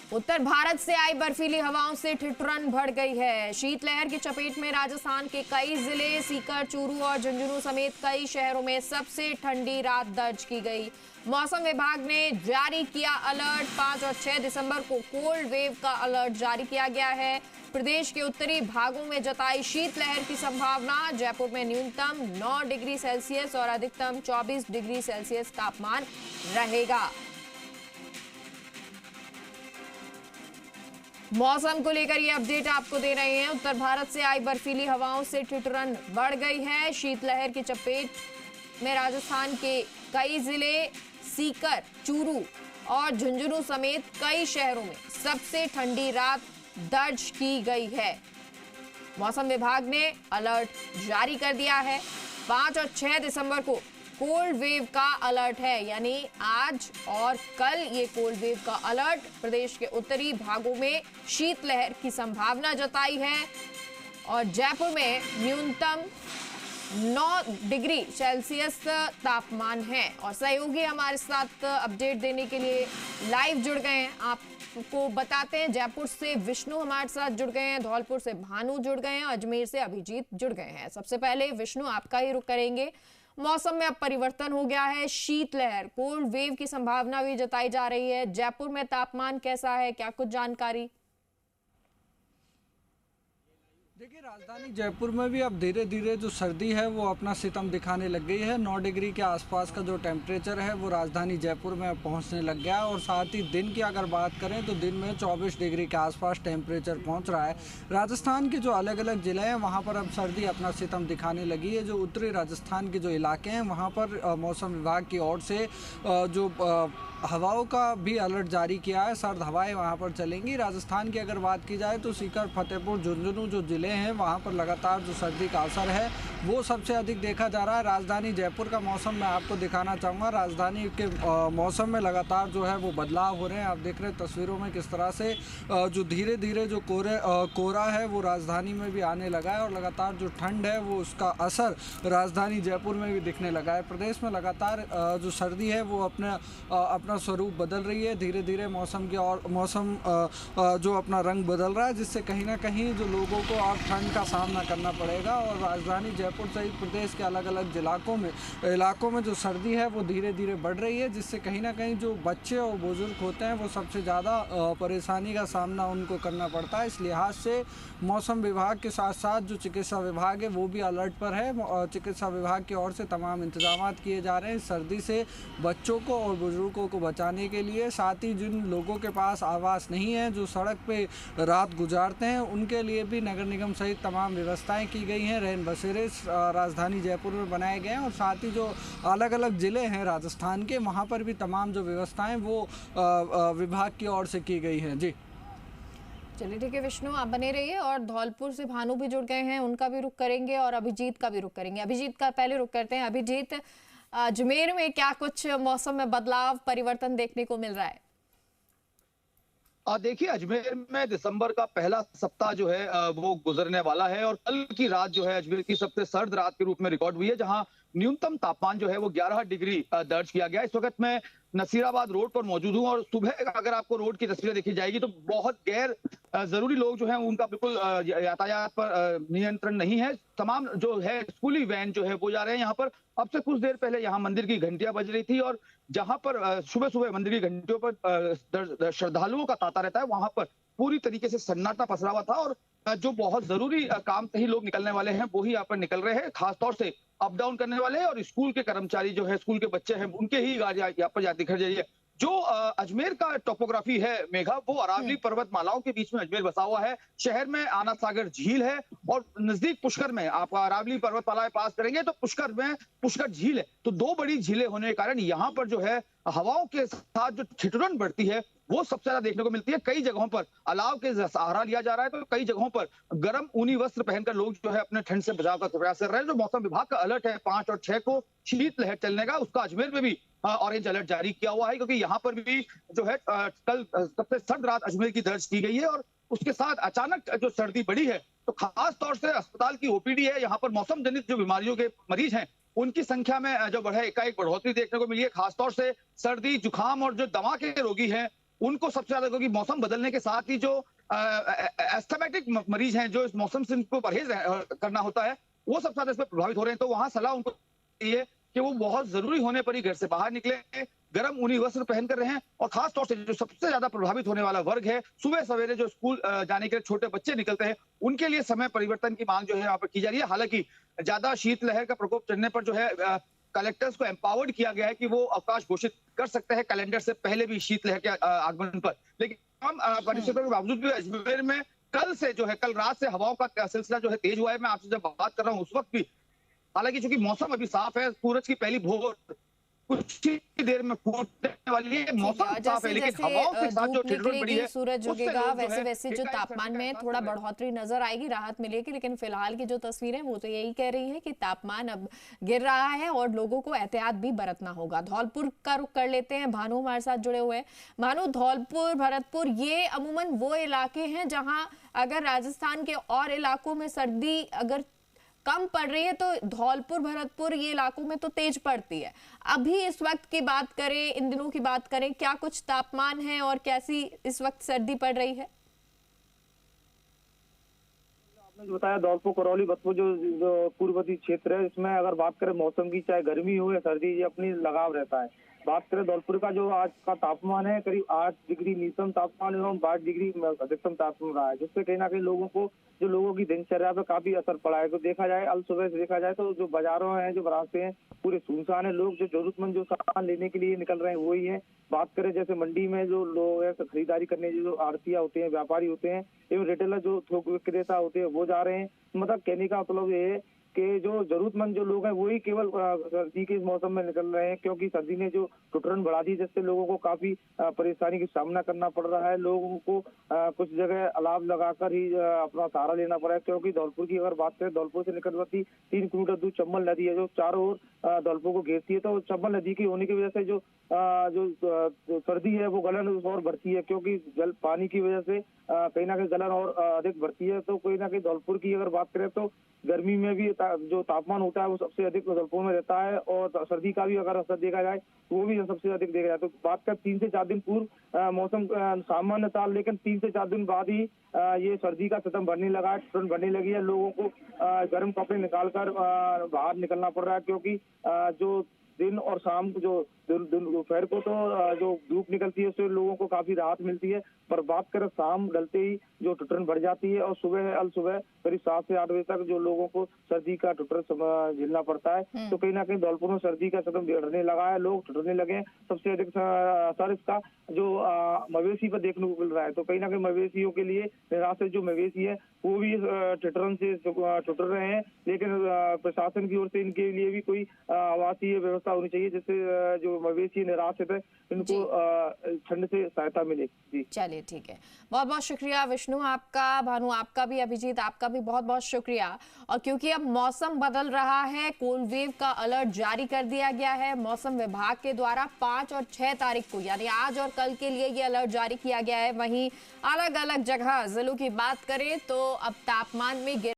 उत्तर भारत से आई बर्फीली हवाओं से ठिठुरन बढ़ गई है। शीतलहर की चपेट में राजस्थान के कई जिले, सीकर, चूरू और झुंझुनू समेत कई शहरों में सबसे ठंडी रात दर्ज की गई। मौसम विभाग ने जारी किया अलर्ट। 5 और 6 दिसंबर को कोल्ड वेव का अलर्ट जारी किया गया है। प्रदेश के उत्तरी भागों में जताई शीतलहर की संभावना। जयपुर में न्यूनतम 9 डिग्री सेल्सियस और अधिकतम 24 डिग्री सेल्सियस तापमान रहेगा। मौसम को लेकर ये अपडेट आपको दे रहे हैं। उत्तर भारत से आई बर्फीली हवाओं से ठिठुरन बढ़ गई है। शीतलहर की चपेट में राजस्थान के कई जिले, सीकर, चूरू और झुंझुनू समेत कई शहरों में सबसे ठंडी रात दर्ज की गई है। मौसम विभाग ने अलर्ट जारी कर दिया है। 5 और 6 दिसंबर को कोल्ड वेव का अलर्ट है, यानी आज और कल ये कोल्ड वेव का अलर्ट। प्रदेश के उत्तरी भागों में शीतलहर की संभावना जताई है और जयपुर में न्यूनतम 9 डिग्री सेल्सियस तापमान है। और सहयोगी हमारे साथ अपडेट देने के लिए लाइव जुड़ गए हैं। आपको बताते हैं, जयपुर से विष्णु हमारे साथ जुड़ गए हैं, धौलपुर से भानु जुड़ गए हैं, अजमेर से अभिजीत जुड़ गए हैं। सबसे पहले विष्णु, आपका ही रुख करेंगे। मौसम में अब परिवर्तन हो गया है, शीतलहर, कोल्ड वेव की संभावना भी जताई जा रही है। जयपुर में तापमान कैसा है, क्या कुछ जानकारी? देखिए, राजधानी जयपुर में भी अब धीरे धीरे जो सर्दी है वो अपना सितम दिखाने लग गई है। 9 डिग्री के आसपास का जो टेम्परेचर है वो राजधानी जयपुर में पहुंचने लग गया है। और साथ ही दिन की अगर बात करें तो दिन में 24 डिग्री के आसपास टेम्परेचर पहुंच रहा है। राजस्थान के जो अलग अलग ज़िले हैं वहां पर अब सर्दी अपना सितम दिखाने लगी है। जो उत्तरी राजस्थान के जो इलाके हैं वहाँ पर मौसम विभाग की ओर से जो हवाओं का भी अलर्ट जारी किया है। सर्द हवाएं वहां पर चलेंगी। राजस्थान की अगर बात की जाए तो सीकर, फतेहपुर, झुंझुनू जो ज़िले हैं वहां पर लगातार जो सर्दी का असर है वो सबसे अधिक देखा जा रहा है। राजधानी जयपुर का मौसम मैं आपको दिखाना चाहूँगा। राजधानी के मौसम में लगातार जो है वो बदलाव हो रहे हैं। आप देख रहे हैं तस्वीरों में किस तरह से जो धीरे धीरे जो कोहरा है वो राजधानी में भी आने लगा है और लगातार जो ठंड है वो उसका असर राजधानी जयपुर में भी दिखने लगा है। प्रदेश में लगातार जो सर्दी है वो अपना स्वरूप बदल रही है। धीरे धीरे मौसम की और मौसम जो अपना रंग बदल रहा है, जिससे कहीं ना कहीं जो लोगों को और ठंड का सामना करना पड़ेगा। और राजधानी जयपुर सहित प्रदेश के अलग अलग इलाकों में जो सर्दी है वो धीरे धीरे बढ़ रही है, जिससे कहीं ना कहीं जो बच्चे और बुजुर्ग होते हैं वो सबसे ज़्यादा परेशानी का सामना उनको करना पड़ता है। इस लिहाज से मौसम विभाग के साथ साथ जो चिकित्सा विभाग है वो भी अलर्ट पर है। चिकित्सा विभाग की ओर से तमाम इंतजाम किए जा रहे हैं सर्दी से बच्चों को और बुजुर्गों को बचाने के लिए। साथ ही जिन लोगों के पास आवास नहीं है, जो सड़क पे रात गुजारते हैं, उनके लिए भी नगर निगम सहित तमाम व्यवस्थाएं की गई हैं। रैन बसेरे राजधानी जयपुर में बनाए गए हैं और साथ ही जो अलग अलग ज़िले हैं राजस्थान के, वहाँ पर भी तमाम जो व्यवस्थाएं वो विभाग की ओर से की गई हैं। जी चलिए ठीक है विष्णु, आप बने रहिए। और धौलपुर से भानु भी जुड़ गए हैं, उनका भी रुख करेंगे और अभिजीत का भी रुख करेंगे। अभिजीत का पहले रुख करते हैं। अभिजीत, अजमेर में क्या कुछ मौसम में बदलाव, परिवर्तन देखने को मिल रहा है? देखिए, अजमेर में दिसंबर का पहला सप्ताह जो है वो गुजरने वाला है और कल की रात जो है अजमेर की सबसे सर्द रात के रूप में रिकॉर्ड हुई है, जहां न्यूनतम तापमान जो है वो 11 डिग्री दर्ज किया गया। इस वक्त मैं नसीराबाद रोड पर मौजूद हूं और सुबह अगर आपको रोड की तस्वीरें देखी जाएगी तो बहुत गैर जरूरी लोग जो हैं उनका बिल्कुल यातायात पर नियंत्रण नहीं है। तमाम जो है स्कूली वैन जो है वो जा रहे हैं यहाँ पर। अब से कुछ देर पहले यहाँ मंदिर की घंटियां बज रही थी और जहां पर सुबह सुबह मंदिर की घंटियों पर श्रद्धालुओं का तांता रहता है, वहां पर पूरी तरीके से सन्नाटा पसरा हुआ था और जो बहुत जरूरी काम से ही लोग निकलने वाले हैं वो ही यहाँ पर निकल रहे हैं। खासतौर से अप डाउन करने वाले और स्कूल के कर्मचारी जो है, स्कूल के बच्चे हैं, उनके ही गाड़ियां यहाँ पर दिखाई दे रही है। जो अजमेर का टोपोग्राफी है मेघा, वो अरावली पर्वतमालाओं के बीच में अजमेर बसा हुआ है। शहर में आना सागर झील है और नजदीक पुष्कर में आप अरावली पर्वतमाला पास करेंगे तो पुष्कर में पुष्कर झील है। तो 2 बड़ी झीलें होने के कारण यहाँ पर जो है हवाओं के साथ जो ठिठुरन बढ़ती है वो सबसे ज्यादा देखने को मिलती है। कई जगहों पर अलाव के सहारा लिया जा रहा है तो कई जगहों पर गर्म ऊनी वस्त्र पहनकर लोग जो है अपने ठंड से बचाव का प्रयास कर रहे हैं। जो मौसम विभाग का अलर्ट है 5 और 6 को शीतलहर चलने का, उसका अजमेर में भी ऑरेंज अलर्ट जारी किया हुआ है, क्योंकि यहाँ पर भी जो है कल सबसे सर्द रात अजमेर की दर्ज की गई है और उसके साथ अचानक जो सर्दी बढ़ी है तो खास तौर से अस्पताल की ओपीडी है, यहाँ पर मौसम जनित जो बीमारियों के मरीज हैं उनकी संख्या में जो एकाएक बढ़ोतरी देखने को मिली है। खासतौर से सर्दी, जुकाम और जो दमा के रोगी हैं उनको सबसे ज्यादा, क्योंकि मौसम बदलने के साथ ही जो एस्थमेटिक मरीज हैं, जो इस मौसम से इनको परहेज करना होता है, वो सबसे ज्यादा इसमें प्रभावित हो रहे हैं। तो वहां सलाह उनको ये कि वो बहुत जरूरी होने पर ही घर से बाहर निकले, गर्म ऊनी वस्त्र पहनकर रहें, और खास तौर से जो सबसे ज्यादा प्रभावित होने वाला वर्ग है, सुबह सवेरे जो स्कूल जाने के लिए छोटे बच्चे निकलते हैं, उनके लिए समय परिवर्तन की मांग जो है यहाँ पर की जा रही है। हालांकि ज्यादा शीतलहर का प्रकोप चढ़ने पर जो है कलेक्टर्स को एम्पावर्ड किया गया है कि वो अवकाश घोषित कर सकते हैं कैलेंडर से पहले भी शीतलहर के आगमन पर। लेकिन तमाम परिस्थितियों के बावजूद भी अजमेर में कल रात से हवाओं का सिलसिला जो है तेज हुआ है। मैं आपसे जब बात कर रहा हूँ उस वक्त भी, हालांकि चूंकि मौसम अभी साफ है, सूरज की पहली भोर कुछ ही देर में फूटने वाली है, मौसम साफ है, लेकिन हवाओं के साथ जो ठिठुरन पड़ी है, सूरज उगेगा, वैसे वैसे जो तापमान में थोड़ा बढ़ोतरी नजर आएगी, राहत मिलेगी। लेकिन फिलहाल की जो तस्वीरें वो तो यही कह रही हैं कि तापमान अब गिर रहा है और लोगों को एहतियात भी बरतना होगा। धौलपुर का रुख कर लेते हैं, भानु हमारे साथ जुड़े हुए हैं। भानु, धौलपुर, भरतपुर, ये अमूमन वो इलाके हैं जहां अगर राजस्थान के और इलाकों में सर्दी अगर कम पड़ रही है तो धौलपुर, भरतपुर, ये इलाकों में तो तेज पड़ती है। अभी इस वक्त की बात करें, इन दिनों की बात करें, क्या कुछ तापमान है और कैसी इस वक्त सर्दी पड़ रही है? आपने जो बताया धौलपुर, करौली, भरतपुर जो पूर्ववर्ती क्षेत्र है, इसमें अगर बात करें मौसम की, चाहे गर्मी हो या सर्दी, ये अपनी लगाव रहता है। बात करें धौलपुर का, जो आज का तापमान है करीब 8 डिग्री न्यूनतम तापमान एवं 12 डिग्री अधिकतम तापमान रहा है, जिससे कहीं ना कहीं लोगों की दिनचर्या पर काफी असर पड़ा है। तो देखा जाए, अल सुबह से देखा जाए तो जो बाजारों हैं, जो रास्ते हैं, पूरे सुनसान है। लोग जो जरूरतमंद जो सामान लेने के लिए निकल रहे हैं वही है। बात करें जैसे मंडी में जो लोग है खरीदारी करने, जो आड़तियां होते हैं, व्यापारी होते हैं एवं रिटेलर जो थोक विक्रेता होते हैं, वो जा रहे हैं। मतलब कहने का मतलब ये है कि जो जरूरतमंद जो लोग हैं वही केवल सर्दी के मौसम में निकल रहे हैं, क्योंकि सर्दी ने जो ठिठुरन बढ़ा दी, जिससे लोगों को काफी परेशानी का सामना करना पड़ रहा है। लोगों को कुछ जगह अलाव लगाकर ही अपना सहारा लेना पड़ा है, क्योंकि धौलपुर की अगर बात करें, धौलपुर से निकटवर्ती 3 किलोमीटर दूर चंबल नदी है, जो चारों ओर धौलपुर को घेरती है। तो चंबल नदी की होने की वजह से जो सर्दी है वो गलन और बढ़ती है, क्योंकि जल पानी की वजह से कहीं ना कहीं गलन और अधिक बढ़ती है। तो कहीं ना कहीं धौलपुर की अगर बात करें तो गर्मी में भी जो तापमान होता है वो सबसे अधिक धौलपुर में रहता है, और सर्दी का भी अगर असर देखा जाए वो भी सबसे अधिक देखा जाए। तो बात कर 3 से 4 दिन पूर्व मौसम सामान्य था, लेकिन 3 से 4 दिन बाद ही ये सर्दी का सितम बढ़ने लगा है, ठंड बढ़ने लगी है। लोगों को गर्म कपड़े निकालकर बाहर निकलना पड़ रहा है, क्योंकि जो दिन और शाम को जो दोपहर को तो जो धूप निकलती है उससे लोगों को काफी राहत मिलती है, पर बात करें शाम ढलते ही जो ठिठुरन बढ़ जाती है, और सुबह अल सुबह करीब 7 से 8 बजे तक जो लोगों को सर्दी का ठिठुरन झेलना पड़ता है। तो कहीं ना कहीं धौलपुर में सर्दी का सितम बढ़ने लगा है, लोग ठिठुरने लगे। सबसे अधिक असर इसका जो मवेशी पर देखने को मिल रहा है। तो कहीं ना कहीं मवेशियों के लिए निराश्रित जो मवेशी है वो भी ठिठुरन से ठिठुर रहे हैं, लेकिन प्रशासन की ओर से इनके लिए भी कोई आवासीय व्यवस्था होनी चाहिए, जिससे जो मवेशी निराश्रित है इनको ठंड से सहायता मिले। जी चलिए, ठीक है, बहुत बहुत शुक्रिया विष्णु आपका, भानु आपका भी, अभिजीत आपका भी बहुत बहुत शुक्रिया। और क्योंकि अब मौसम बदल रहा है, कोल्ड वेव का अलर्ट जारी कर दिया गया है मौसम विभाग के द्वारा 5 और 6 तारीख को, यानी आज और कल के लिए ये अलर्ट जारी किया गया है। वहीं अलग अलग जगह जिलों की बात करें तो अब तापमान में